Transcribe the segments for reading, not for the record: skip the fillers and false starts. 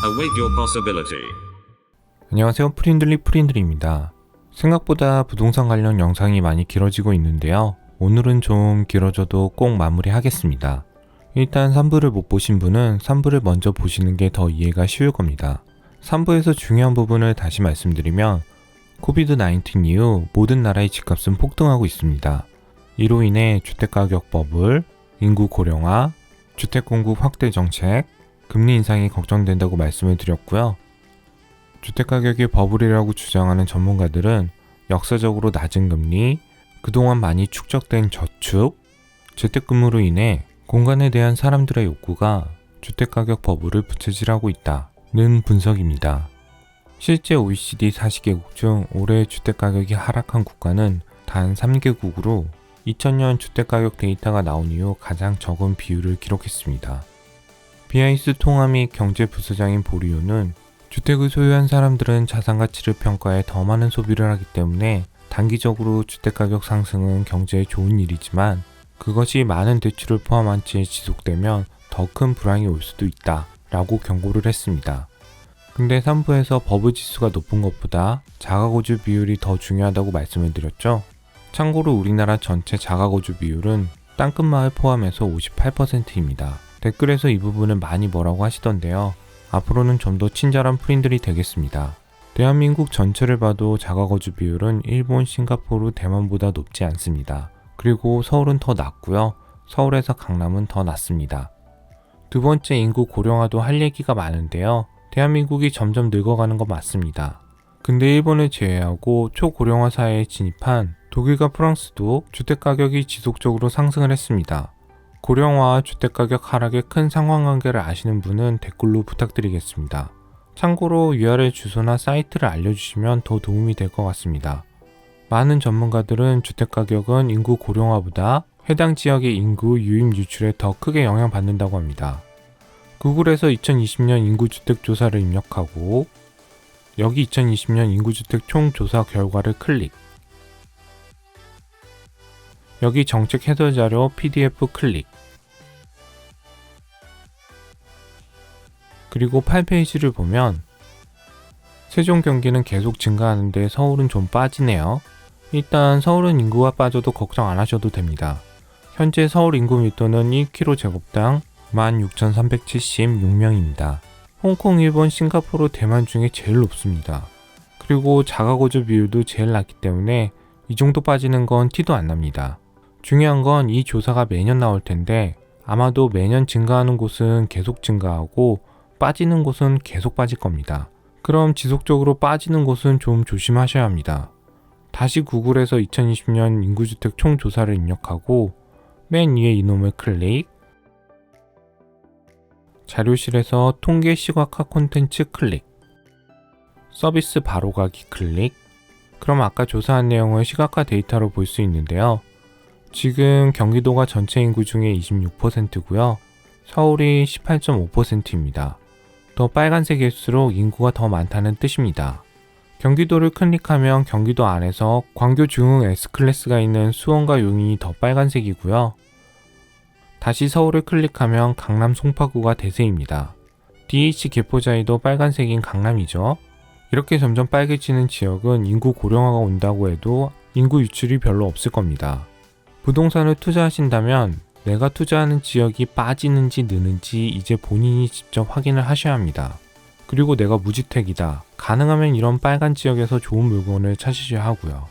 Await your possibility. 안녕하세요, 프린들리입니다. 생각보다 부동산 관련 영상이 많이 길어지고 있는데요. 오늘은 좀 길어져도 꼭 마무리하겠습니다. 일단 3부를 못 보신 분은 3부를 먼저 보시는 게 더 이해가 쉬울 겁니다. 3부에서 중요한 부분을 다시 말씀드리면 코비드-19 이후 모든 나라의 집값은 폭등하고 있습니다. 이로 인해 주택가격 버블, 인구 고령화, 주택 공급 확대 정책, 금리 인상이 걱정된다고 말씀을 드렸고요. 주택가격이 버블이라고 주장하는 전문가들은 역사적으로 낮은 금리, 그동안 많이 축적된 저축, 재택근무로 인해 공간에 대한 사람들의 욕구가 주택가격 버블을 부채질하고 있다는 분석입니다. 실제 OECD 40개국 중 올해 주택가격이 하락한 국가는 단 3개국으로 2000년 주택가격 데이터가 나온 이후 가장 적은 비율을 기록했습니다. BIS 통화 및 경제부서장인 보리오는 주택을 소유한 사람들은 자산가치를 평가해 더 많은 소비를 하기 때문에 단기적으로 주택가격 상승은 경제에 좋은 일이지만 그것이 많은 대출을 포함한 채 지속되면 더 큰 불황이 올 수도 있다 라고 경고를 했습니다. 근데 3부에서 버블 지수가 높은 것보다 자가거주 비율이 더 중요하다고 말씀을 드렸죠. 참고로 우리나라 전체 자가거주 비율은 땅끝마을 포함해서 58%입니다. 댓글에서 이 부분을 많이 뭐라고 하시던데요. 앞으로는 좀 더 친절한 프린들이 되겠습니다. 대한민국 전체를 봐도 자가거주 비율은 일본, 싱가포르, 대만보다 높지 않습니다. 그리고 서울은 더 낮고요. 서울에서 강남은 더 낮습니다. 두 번째, 인구 고령화도 할 얘기가 많은데요. 대한민국이 점점 늙어가는 거 맞습니다. 근데 일본을 제외하고 초고령화 사회에 진입한 독일과 프랑스도 주택가격이 지속적으로 상승을 했습니다. 고령화와 주택가격 하락의 큰 상관관계를 아시는 분은 댓글로 부탁드리겠습니다. 참고로 URL 주소나 사이트를 알려주시면 더 도움이 될 것 같습니다. 많은 전문가들은 주택가격은 인구 고령화보다 해당 지역의 인구 유입 유출에 더 크게 영향받는다고 합니다. 구글에서 2020년 인구주택 조사를 입력하고 여기 2020년 인구주택 총조사 결과를 클릭, 여기 정책 해설자료 PDF 클릭, 그리고 8페이지를 보면 세종 경기는 계속 증가하는데 서울은 좀 빠지네요. 일단 서울은 인구가 빠져도 걱정 안 하셔도 됩니다. 현재 서울 인구 밀도는 1km제곱당 16,376명입니다. 홍콩, 일본, 싱가포르, 대만 중에 제일 높습니다. 그리고 자가거주 비율도 제일 낮기 때문에 이 정도 빠지는 건 티도 안 납니다. 중요한 건 이 조사가 매년 나올 텐데 아마도 매년 증가하는 곳은 계속 증가하고 빠지는 곳은 계속 빠질 겁니다. 그럼 지속적으로 빠지는 곳은 좀 조심하셔야 합니다. 다시 구글에서 2020년 인구주택 총조사를 입력하고 맨 위에 이놈을 클릭, 자료실에서 통계 시각화 콘텐츠 클릭, 서비스 바로가기 클릭. 그럼 아까 조사한 내용을 시각화 데이터로 볼 수 있는데요. 지금 경기도가 전체 인구 중에 26%고요. 서울이 18.5%입니다. 더 빨간색일수록 인구가 더 많다는 뜻입니다. 경기도를 클릭하면 경기도 안에서 광교 중흥 S클래스가 있는 수원과 용인이 더 빨간색이고요. 다시 서울을 클릭하면 강남 송파구가 대세입니다. DH 개포자이도 빨간색인 강남이죠. 이렇게 점점 빨개지는 지역은 인구 고령화가 온다고 해도 인구 유출이 별로 없을 겁니다. 부동산을 투자하신다면 내가 투자하는 지역이 빠지는지 느는지 이제 본인이 직접 확인을 하셔야 합니다. 그리고 내가 무주택이다. 가능하면 이런 빨간 지역에서 좋은 물건을 찾으셔야 하고요.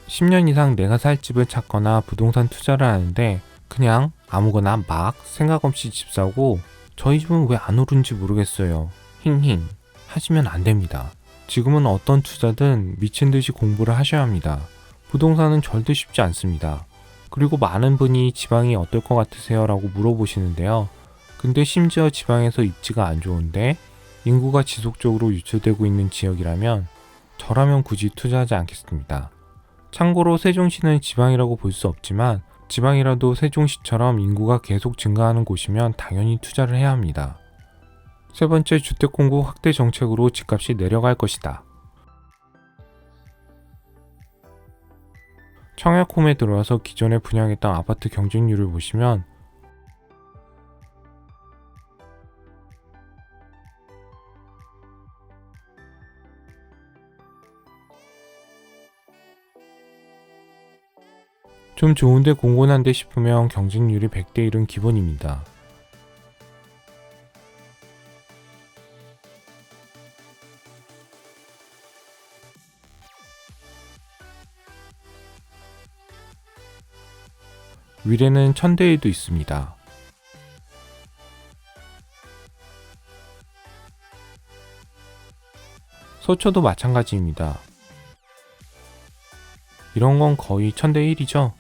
10년 이상 내가 살 집을 찾거나 부동산 투자를 하는데 그냥 아무거나 막 생각 없이 집 사고 저희 집은 왜 안 오른지 모르겠어요. 힝힝 하시면 안 됩니다. 지금은 어떤 투자든 미친 듯이 공부를 하셔야 합니다. 부동산은 절대 쉽지 않습니다. 그리고 많은 분이 지방이 어떨 것 같으세요? 라고 물어보시는데요. 근데 심지어 지방에서 입지가 안 좋은데 인구가 지속적으로 유출되고 있는 지역이라면 저라면 굳이 투자하지 않겠습니다. 참고로 세종시는 지방이라고 볼 수 없지만 지방이라도 세종시처럼 인구가 계속 증가하는 곳이면 당연히 투자를 해야 합니다. 세 번째, 주택 공급 확대 정책으로 집값이 내려갈 것이다. 청약홈에 들어와서 기존에 분양했던 아파트 경쟁률을 보시면 좀 좋은데 공곤한데 싶으면 경쟁률이 100대 1은 기본입니다. 위례는 1000대 1도 있습니다. 서초도 마찬가지입니다. 이런 건 거의 1000대 1이죠.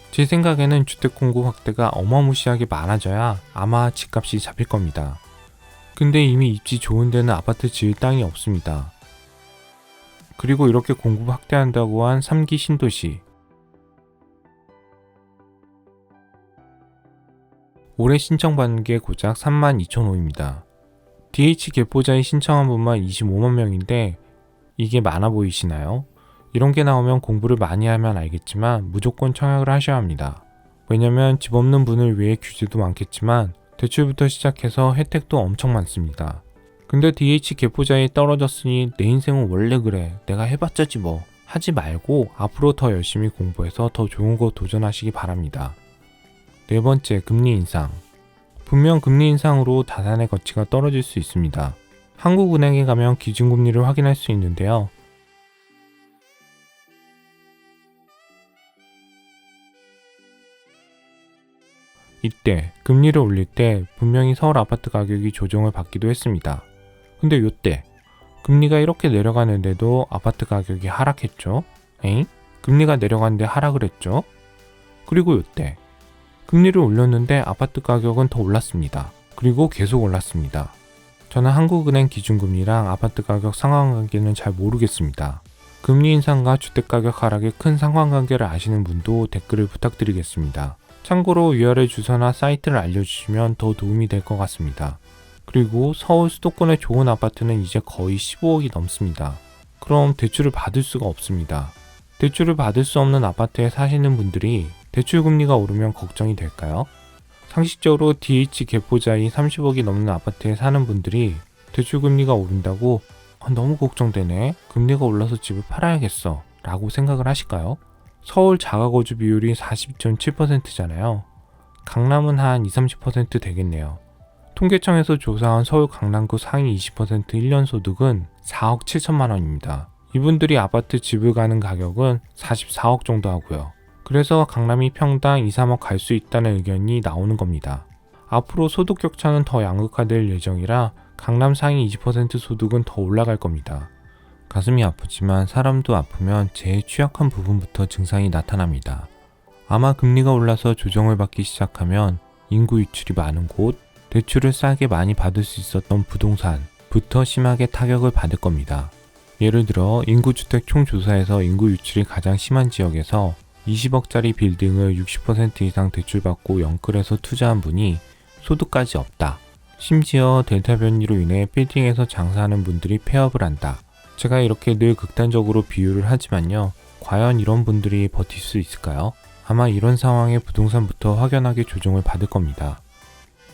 제 생각에는 주택 공급 확대가 어마무시하게 많아져야 아마 집값이 잡힐 겁니다. 근데 이미 입지 좋은 데는 아파트 지을 땅이 없습니다. 그리고 이렇게 공급 확대한다고 한 3기 신도시. 올해 신청받은 게 고작 32,500입니다. DH 개포자에 신청한 분만 25만 명인데 이게 많아 보이시나요? 이런 게 나오면 공부를 많이 하면 알겠지만 무조건 청약을 하셔야 합니다. 왜냐면 집 없는 분을 위해 규제도 많겠지만 대출부터 시작해서 혜택도 엄청 많습니다. 근데 DH 개포자에 떨어졌으니 내 인생은 원래 그래, 내가 해봤자지 뭐 하지 말고 앞으로 더 열심히 공부해서 더 좋은 거 도전하시기 바랍니다. 네 번째, 금리 인상. 분명 금리 인상으로 자산의 가치가 떨어질 수 있습니다. 한국은행에 가면 기준금리를 확인할 수 있는데요. 이때 금리를 올릴 때 분명히 서울 아파트 가격이 조정을 받기도 했습니다. 근데 요때 금리가 이렇게 내려가는데도 아파트 가격이 하락했죠? 에잉? 금리가 내려갔는데 하락을 했죠? 그리고 요때 금리를 올렸는데 아파트 가격은 더 올랐습니다. 그리고 계속 올랐습니다. 저는 한국은행 기준금리랑 아파트 가격 상관관계는 잘 모르겠습니다. 금리 인상과 주택가격 하락의 큰 상관관계를 아시는 분도 댓글을 부탁드리겠습니다. 참고로 위아래 주소나 사이트를 알려주시면 더 도움이 될 것 같습니다. 그리고 서울 수도권의 좋은 아파트는 이제 거의 15억이 넘습니다. 그럼 대출을 받을 수가 없습니다. 대출을 받을 수 없는 아파트에 사시는 분들이 대출금리가 오르면 걱정이 될까요? 상식적으로 DH 개포자이 30억이 넘는 아파트에 사는 분들이 대출금리가 오른다고 너무 걱정되네, 금리가 올라서 집을 팔아야겠어 라고 생각을 하실까요? 서울 자가거주 비율이 40.7%잖아요. 강남은 한 20-30% 되겠네요. 통계청에서 조사한 서울 강남구 상위 20% 1년 소득은 4억 7천만 원입니다. 이분들이 아파트 집을 가는 가격은 44억 정도 하고요. 그래서 강남이 평당 2-3억 갈 수 있다는 의견이 나오는 겁니다. 앞으로 소득 격차는 더 양극화될 예정이라 강남 상위 20% 소득은 더 올라갈 겁니다. 가슴이 아프지만 사람도 아프면 제일 취약한 부분부터 증상이 나타납니다. 아마 금리가 올라서 조정을 받기 시작하면 인구 유출이 많은 곳, 대출을 싸게 많이 받을 수 있었던 부동산부터 심하게 타격을 받을 겁니다. 예를 들어 인구주택 총조사에서 인구 유출이 가장 심한 지역에서 20억짜리 빌딩을 60% 이상 대출받고 영끌해서 투자한 분이 소득까지 없다. 심지어 델타 변이로 인해 빌딩에서 장사하는 분들이 폐업을 한다. 제가 이렇게 늘 극단적으로 비유를 하지만요. 과연 이런 분들이 버틸 수 있을까요? 아마 이런 상황에 부동산부터 확연하게 조정을 받을 겁니다.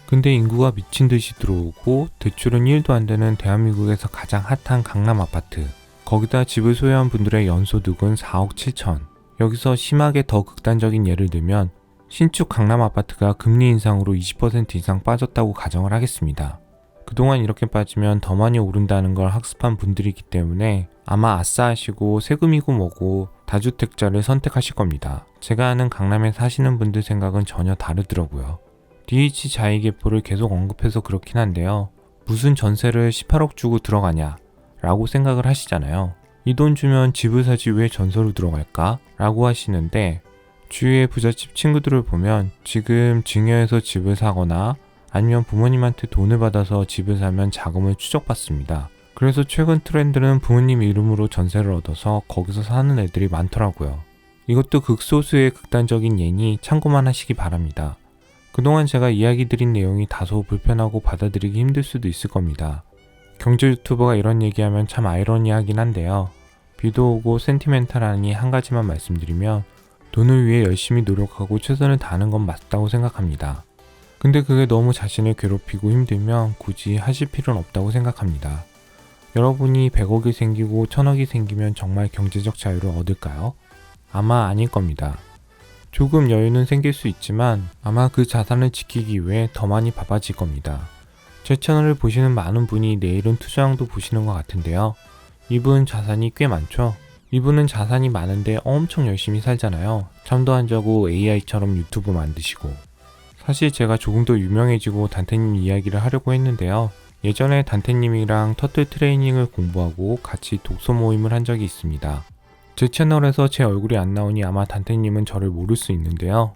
근데 인구가 미친 듯이 들어오고 대출은 1도 안 되는 대한민국에서 가장 핫한 강남 아파트. 거기다 집을 소유한 분들의 연소득은 4억 7천. 여기서 심하게 더 극단적인 예를 들면 신축 강남 아파트가 금리 인상으로 20% 이상 빠졌다고 가정을 하겠습니다. 그동안 이렇게 빠지면 더 많이 오른다는 걸 학습한 분들이기 때문에 아마 아싸 하시고 세금이고 뭐고 다주택자를 선택하실 겁니다. 제가 아는 강남에 사시는 분들 생각은 전혀 다르더라고요. DH 자의계포를 계속 언급해서 그렇긴 한데요. 무슨 전세를 18억 주고 들어가냐 라고 생각을 하시잖아요. 이 돈 주면 집을 사지 왜 전세로 들어갈까? 라고 하시는데 주위의 부잣집 친구들을 보면 지금 증여해서 집을 사거나 아니면 부모님한테 돈을 받아서 집을 사면 자금을 추적받습니다. 그래서 최근 트렌드는 부모님 이름으로 전세를 얻어서 거기서 사는 애들이 많더라고요. 이것도 극소수의 극단적인 예니 참고만 하시기 바랍니다. 그동안 제가 이야기 드린 내용이 다소 불편하고 받아들이기 힘들 수도 있을 겁니다. 경제 유튜버가 이런 얘기하면 참 아이러니하긴 한데요. 비도 오고 센티멘탈하니 한 가지만 말씀드리면 돈을 위해 열심히 노력하고 최선을 다하는 건 맞다고 생각합니다. 근데 그게 너무 자신을 괴롭히고 힘들면 굳이 하실 필요는 없다고 생각합니다. 여러분이 100억이 생기고 1000억이 생기면 정말 경제적 자유를 얻을까요? 아마 아닐 겁니다. 조금 여유는 생길 수 있지만 아마 그 자산을 지키기 위해 더 많이 바빠질 겁니다. 제 채널을 보시는 많은 분이 내일은 투자왕도 보시는 것 같은데요. 이분 자산이 꽤 많죠? 이분은 자산이 많은데 엄청 열심히 살잖아요. 잠도 안 자고 AI처럼 유튜브 만드시고. 사실 제가 조금 더 유명해지고 단테님 이야기를 하려고 했는데요. 예전에 단테님이랑 터틀 트레이닝을 공부하고 같이 독서 모임을 한 적이 있습니다. 제 채널에서 제 얼굴이 안 나오니 아마 단테님은 저를 모를 수 있는데요.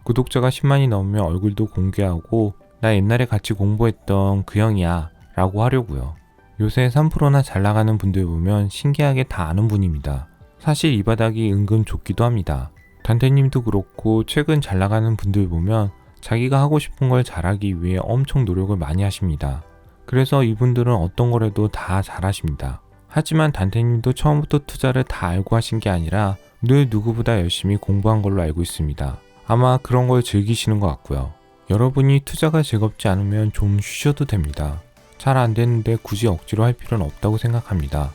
구독자가 10만이 넘으면 얼굴도 공개하고 나 옛날에 같이 공부했던 그 형이야 라고 하려고요. 요새 3%나 잘 나가는 분들 보면 신기하게 다 아는 분입니다. 사실 이 바닥이 은근 좁기도 합니다. 단테님도 그렇고 최근 잘 나가는 분들 보면 자기가 하고 싶은 걸 잘하기 위해 엄청 노력을 많이 하십니다. 그래서 이분들은 어떤 거라도 다 잘하십니다. 하지만 단테님도 처음부터 투자를 다 알고 하신 게 아니라 늘 누구보다 열심히 공부한 걸로 알고 있습니다. 아마 그런 걸 즐기시는 것 같고요. 여러분이 투자가 즐겁지 않으면 좀 쉬셔도 됩니다. 잘 안 되는데 굳이 억지로 할 필요는 없다고 생각합니다.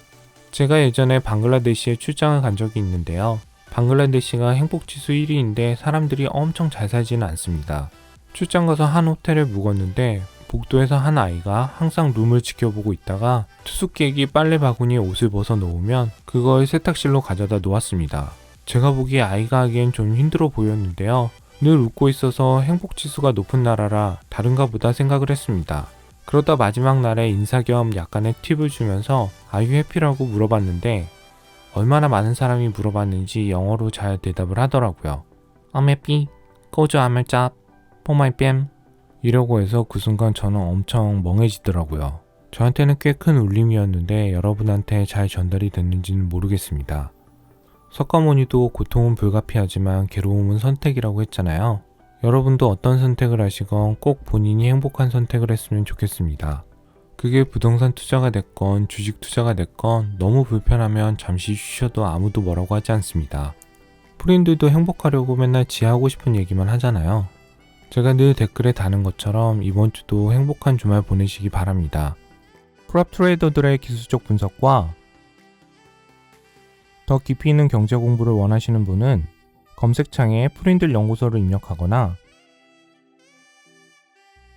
제가 예전에 방글라데시에 출장을 간 적이 있는데요. 방글라데시가 행복지수 1위인데 사람들이 엄청 잘 살지는 않습니다. 출장 가서 한 호텔에 묵었는데 복도에서 한 아이가 항상 룸을 지켜보고 있다가 투숙객이 빨래 바구니에 옷을 벗어 놓으면 그걸 세탁실로 가져다 놓았습니다. 제가 보기에 아이가 하기엔 좀 힘들어 보였는데요. 늘 웃고 있어서 행복지수가 높은 나라라 다른가 보다 생각을 했습니다. 그러다 마지막 날에 인사 겸 약간의 팁을 주면서 Are you happy라고 물어봤는데 얼마나 많은 사람이 물어봤는지 영어로 잘 대답을 하더라고요. I'm happy. Go to I'm job. For my fam. 이러고 해서 그 순간 저는 엄청 멍해지더라고요. 저한테는 꽤 큰 울림이었는데 여러분한테 잘 전달이 됐는지는 모르겠습니다. 석가모니도 고통은 불가피하지만 괴로움은 선택이라고 했잖아요. 여러분도 어떤 선택을 하시건 꼭 본인이 행복한 선택을 했으면 좋겠습니다. 그게 부동산 투자가 됐건 주식 투자가 됐건 너무 불편하면 잠시 쉬셔도 아무도 뭐라고 하지 않습니다. 프린들도 행복하려고 맨날 지 하고 싶은 얘기만 하잖아요. 제가 늘 댓글에 다는 것처럼 이번 주도 행복한 주말 보내시기 바랍니다. 프랍 트레이더들의 기술적 분석과 더 깊이 있는 경제 공부를 원하시는 분은 검색창에 프린들 연구소를 입력하거나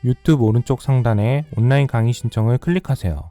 유튜브 오른쪽 상단에 온라인 강의 신청을 클릭하세요.